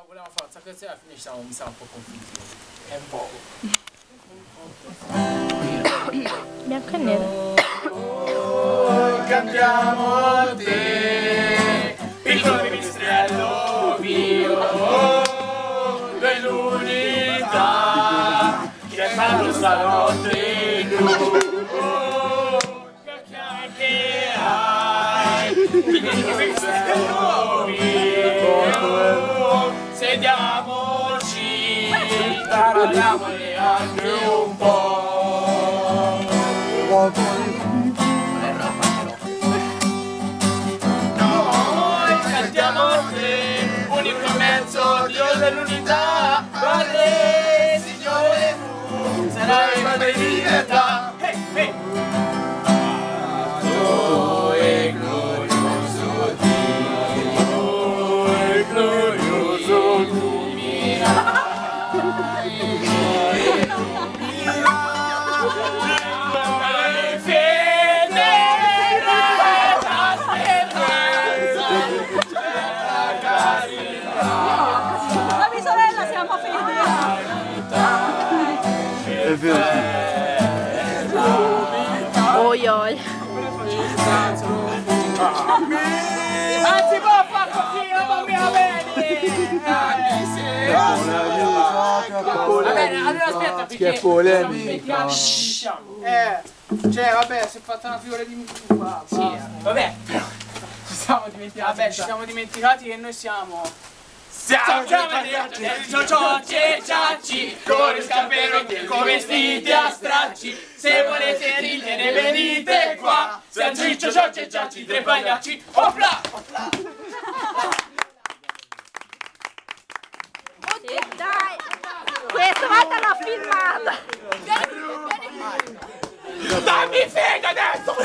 volevamo fare un sacco di alla fine mi stava un po' confuso. È un po'. Bianco e nero. Noi cantiamo te, piccolo pipistrello mio, dell'unità, che fanno stanotte tu. Che hai, piccolo pipistrello mio, sediamoci, parliamone anche un po'. Noi cantiamo te, unico mezzo, Dio dell'unità, Padre, Signore tu, sarai madre di libertà. Hey, hey. Santo e glorioso Dio, e glorioso Dio. La mia sorella siamo figli. È vero. Oi oi. Anzi, può far così, non mi va bene, allora aspetta, perché che polemica. Cioè vabbè, si è fatta una figura di qua. sì, vabbè, però ci siamo dimenticati. Vabbè, ci siamo dimenticati che noi siamo ciacci, con il scappero con vestiti a stracci. Se volete ridere venite qua, siamo ciccio, ciocci e ciacci, tre pagliacci, opla! E dai! Questa volta l'ho filmata! Dammi figa adesso!